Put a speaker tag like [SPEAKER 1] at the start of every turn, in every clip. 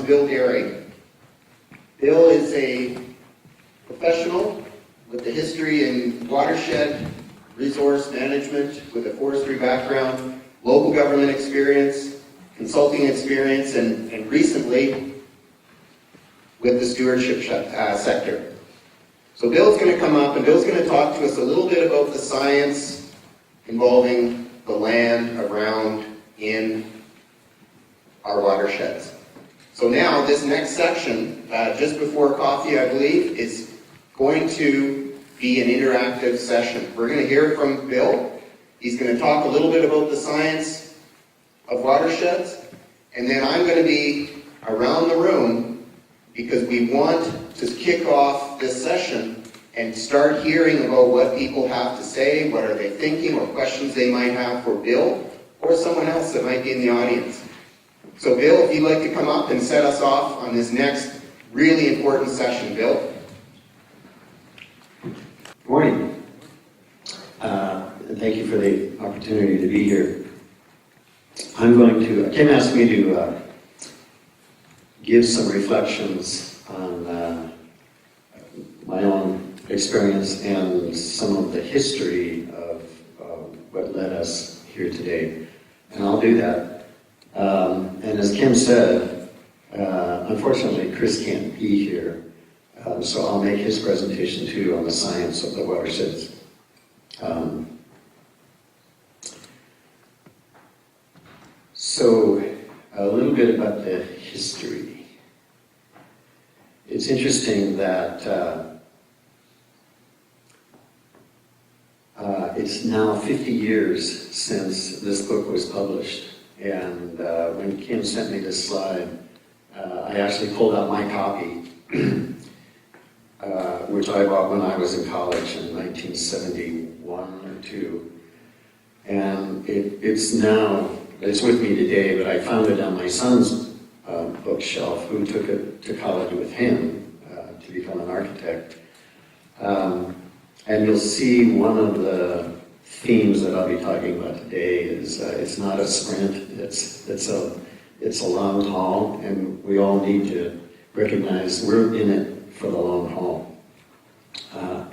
[SPEAKER 1] Bill Derry. Bill is a professional with a history in watershed resource management, with a forestry background, local government experience, consulting experience, and recently with the stewardship sector. So Bill's going to come up and Bill's going to talk to us a little bit about the science involving the land around in our watersheds. So now this next section, just before coffee I believe, is going to be an interactive session. We're going to hear from Bill. He's going to talk a little bit about the science of watersheds, and then I'm going to be around the room because we want to kick off this session and start hearing about what people have to say, what are they thinking, or questions they might have for Bill or someone else that might be in the audience. So Bill, if you'd like to come up and set us off on this next really important session, Bill.
[SPEAKER 2] Good morning. And thank you for the opportunity to be here. Kim asked me to give some reflections on my own experience and some of the history of what led us here today. And I'll do that. And as Kim said, unfortunately Chris can't be here, so I'll make his presentation too on the science of the watersheds. So a little bit about the history. It's interesting that it's now 50 years since this book was published. And when Kim sent me this slide, I actually pulled out my copy, which I bought when I was in college in 1971 or 2. And it's with me today, but I found it on my son's bookshelf, who took it to college with him to become an architect. And you'll see one of the themes that I'll be talking about today is it's not a sprint, it's a long haul, and we all need to recognize we're in it for the long haul.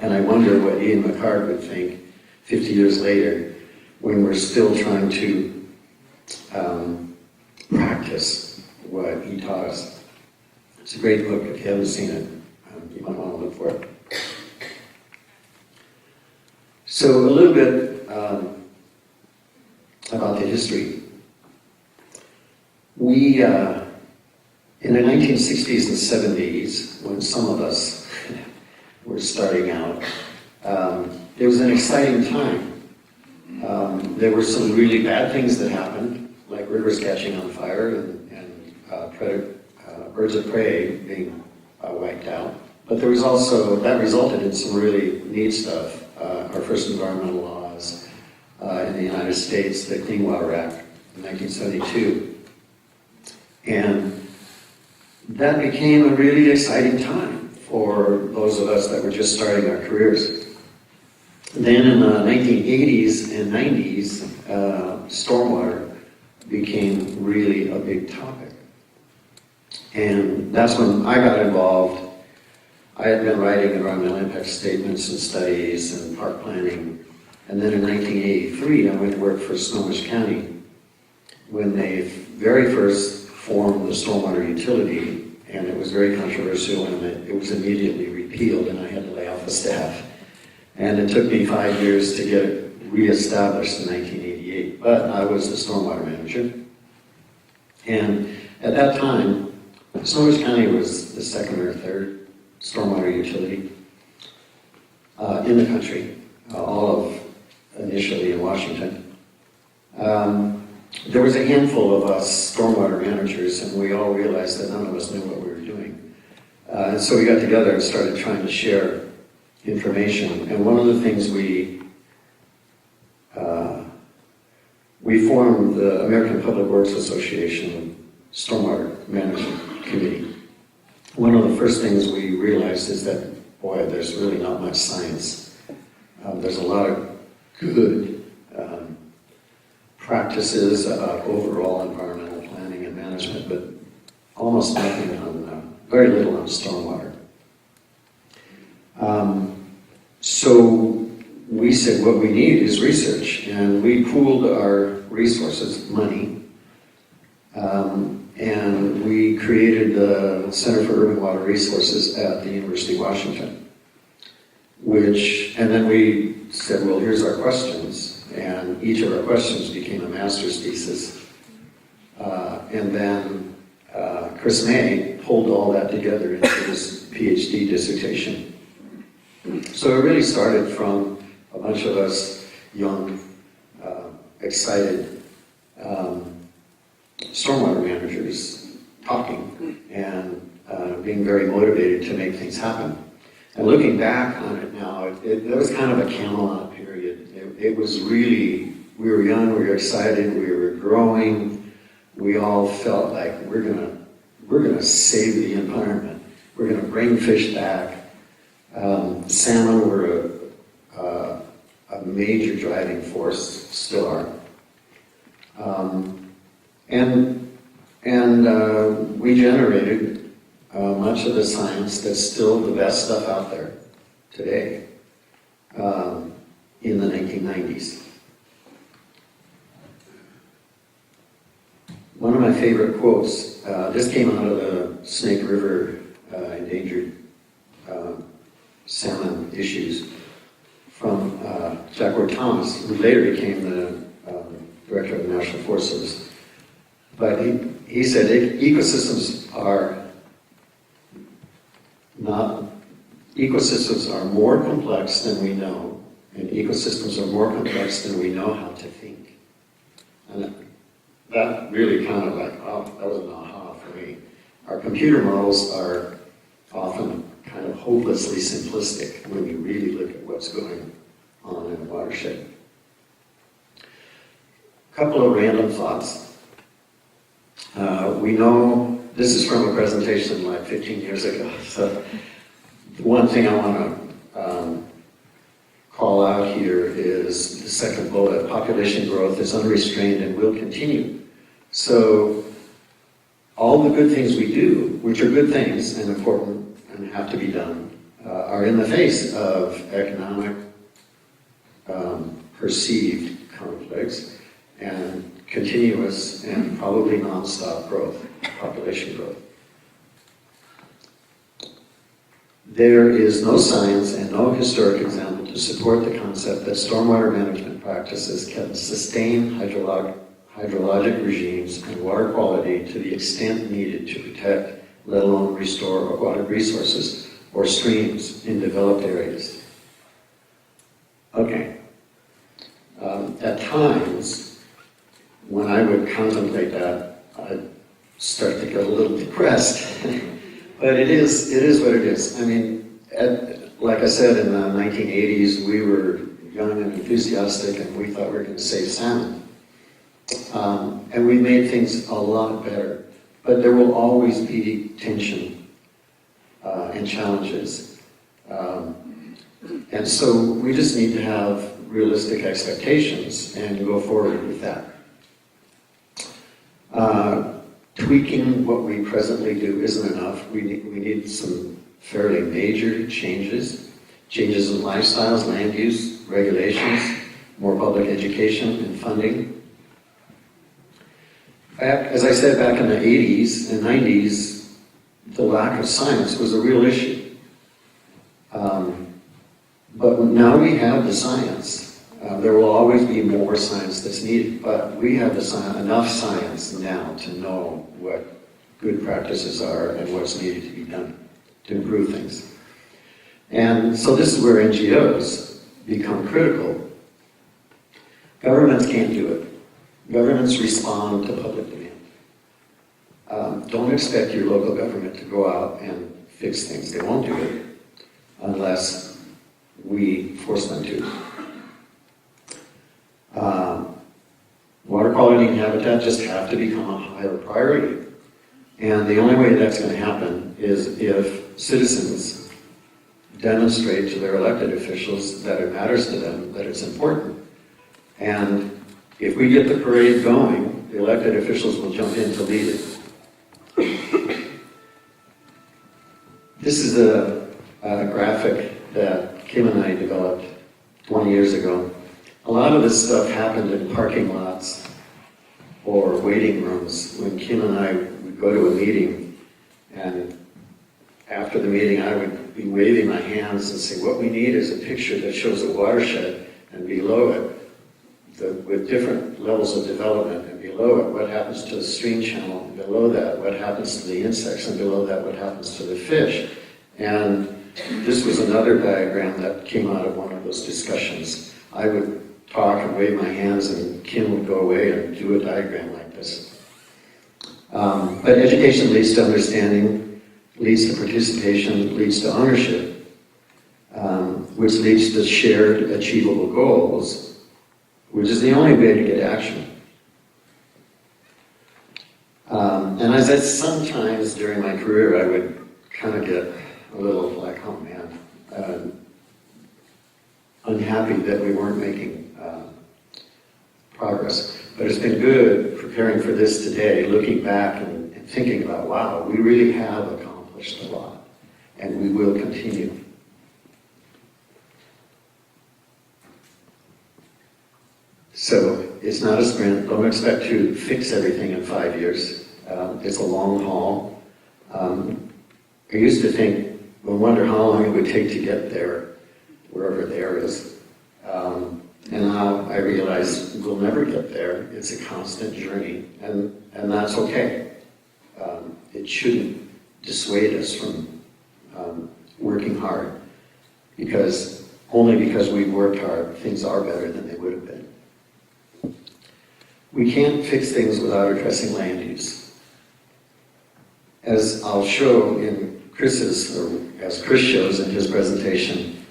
[SPEAKER 2] And I wonder what Ian McCart would think 50 years later when we're still trying to practice what he taught us. It's a great book. If you haven't seen it, you might want to look for it. So a little bit about the history. We, in the 1960s and 70s, when some of us were starting out, it was an exciting time. There were some really bad things that happened, like rivers catching on fire and birds of prey being wiped out. But there was also, that resulted in some really neat stuff. Our first environmental laws in the United States, the Clean Water Act in 1972. And that became a really exciting time for those of us that were just starting our careers. Then in the 1980s and 90s, stormwater became really a big topic. And that's when I got involved. I had been writing environmental impact statements and studies and park planning. And then in 1983, I went to work for Snohomish County when they very first formed the stormwater utility, and it was very controversial, and it was immediately repealed, and I had to lay off the staff. And it took me 5 years to get it reestablished in 1988, but I was the stormwater manager. And at that time, Snohomish County was the second or third stormwater utility in the country, all of initially in Washington. There was a handful of us stormwater managers, and we all realized that none of us knew what we were doing. And so we got together and started trying to share information. And one of the things we formed the American Public Works Association Stormwater Management Committee. One of the first things we realized is that, boy, there's really not much science. There's a lot of good practices about overall environmental planning and management, but almost nothing on, very little on stormwater. So we said what we need is research, and we pooled our resources, money, and we created the Center for Urban Water Resources at the University of Washington, and then we said, well, here's our questions, and each of our questions became a master's thesis. And then Chris May pulled all that together into his PhD dissertation. So it really started from a bunch of us young, excited stormwater managers talking and being very motivated to make things happen. And looking back on it now, it was kind of a Camelot period. It was really, we were young, we were excited, we were growing. We all felt like we're gonna save the environment. We're gonna bring fish back. Salmon were a major driving force, still are. And we generated much of the science that's still the best stuff out there today in the 1990s. One of my favorite quotes, this came out of the Snake River endangered salmon issues, from Jack Ward Thomas, who later became the director of the National Forest Service. But he said ecosystems are more complex than we know, and ecosystems are more complex than we know how to think. And that really kind of like, oh, that was an aha for me. Our computer models are often kind of hopelessly simplistic when you really look at what's going on in a watershed. A couple of random thoughts. We know, this is from a presentation like 15 years ago, so the one thing I want to call out here is the second bullet: population growth is unrestrained and will continue. So all the good things we do, which are good things and important and have to be done, are in the face of economic perceived conflicts and continuous and probably non-stop growth, population growth. There is no science and no historic example to support the concept that stormwater management practices can sustain hydrologic regimes and water quality to the extent needed to protect, let alone restore, aquatic resources or streams in developed areas. Okay. At times, when I would contemplate that, I'd start to get a little depressed. But it is what it is. I mean, like I said, in the 1980s, we were young and enthusiastic, and we thought we were going to save salmon. And we made things a lot better. But there will always be tension and challenges. And so we just need to have realistic expectations and go forward with that. Tweaking what we presently do isn't enough. We need some fairly major changes in lifestyles, land use, regulations, more public education and funding. As I said, back in the 80s and 90s, the lack of science was a real issue. But now we have the science. There will always be more science that's needed, but we have enough science now to know what good practices are and what's needed to be done to improve things. And so this is where NGOs become critical. Governments can't do it. Governments respond to public demand. Don't expect your local government to go out and fix things. They won't do it unless we force them to. Water quality and habitat just have to become a higher priority. And the only way that's going to happen is if citizens demonstrate to their elected officials that it matters to them, that it's important. And if we get the parade going, the elected officials will jump in to lead it. This is a graphic that Kim and I developed 20 years ago. A lot of this stuff happened in parking lots or waiting rooms when Kim and I would go to a meeting, and after the meeting I would be waving my hands and say, what we need is a picture that shows a watershed, and below it, with different levels of development, and below it, what happens to the stream channel, and below that, what happens to the insects, and below that, what happens to the fish. And this was another diagram that came out of one of those discussions. I would talk and wave my hands, and Kim would go away and do a diagram like this. But education leads to understanding, leads to participation, leads to ownership, which leads to shared achievable goals, which is the only way to get action. And as I sometimes during my career, I would kind of get a little like, oh man, unhappy that we weren't making progress. But it's been good preparing for this today, looking back and thinking about, wow, we really have accomplished a lot, and we will continue. So it's not a sprint. Don't expect to fix everything in 5 years. It's a long haul. I used to think, I wonder how long it would take to get there, wherever there is. And now I realize we'll never get there. It's a constant journey, and that's okay. It shouldn't dissuade us from working hard, because only because we've worked hard, things are better than they would have been. We can't fix things without addressing land use. As I'll show in Chris's, or as Chris shows in his presentation,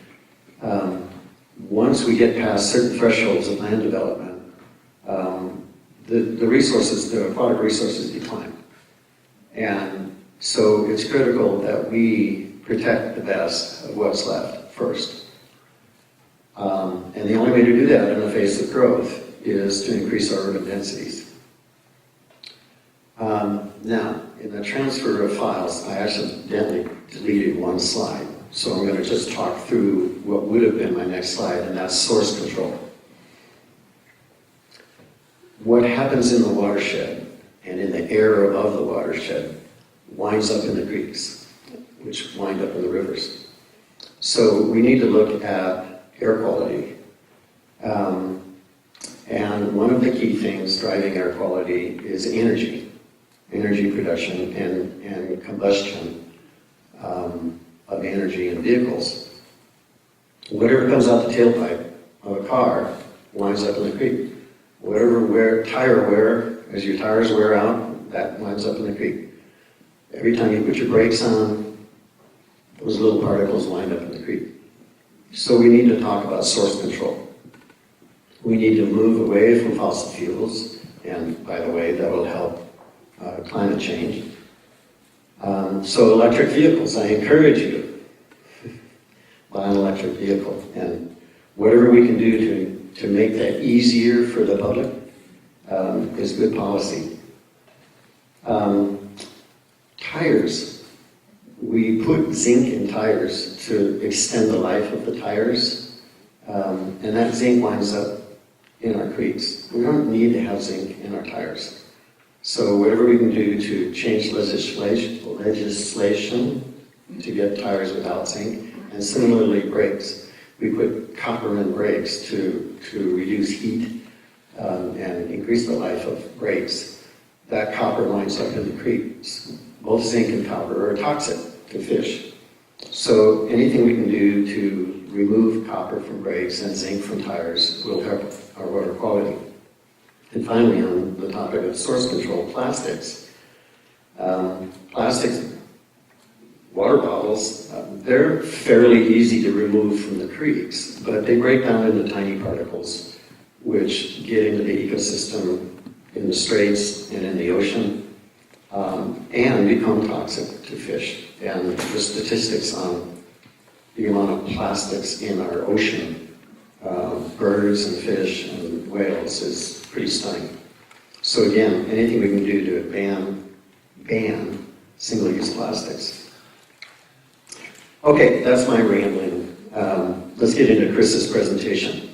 [SPEAKER 2] once we get past certain thresholds of land development, the resources, the aquatic resources decline. And so it's critical that we protect the best of what's left first. And the only way to do that in the face of growth is to increase our urban densities. Now, in the transfer of files, I accidentally deleted one slide. So I'm going to just talk through what would have been my next slide, and that's source control. What happens in the watershed and in the air above the watershed winds up in the creeks, which wind up in the rivers. So we need to look at air quality. And one of the key things driving air quality is energy production and combustion of energy in vehicles. Whatever comes out the tailpipe of a car winds up in the creek. Whatever tire wear, as your tires wear out, that winds up in the creek. Every time you put your brakes on, those little particles wind up in the creek. So we need to talk about source control. We need to move away from fossil fuels, and by the way, that will help climate change. So electric vehicles, I encourage you, buy an electric vehicle, and whatever we can do to make that easier for the public is good policy. Tires, we put zinc in tires to extend the life of the tires, and that zinc winds up in our creeks. We don't need to have zinc in our tires. So whatever we can do to change legislation to get tires without zinc, and similarly brakes. We put copper in brakes to reduce heat and increase the life of brakes. That copper winds up in the creeks. Both zinc and copper are toxic to fish. So anything we can do to remove copper from brakes and zinc from tires will help our water quality. And finally, on the topic of source control, plastics. Plastics, water bottles, they're fairly easy to remove from the creeks, but they break down into tiny particles, which get into the ecosystem in the straits and in the ocean, and become toxic to fish. And the statistics on the amount of plastics in our ocean, birds and fish and whales, is pretty stunning. So again, anything we can do to ban single-use plastics. Okay, that's my rambling. Let's get into Chris's presentation.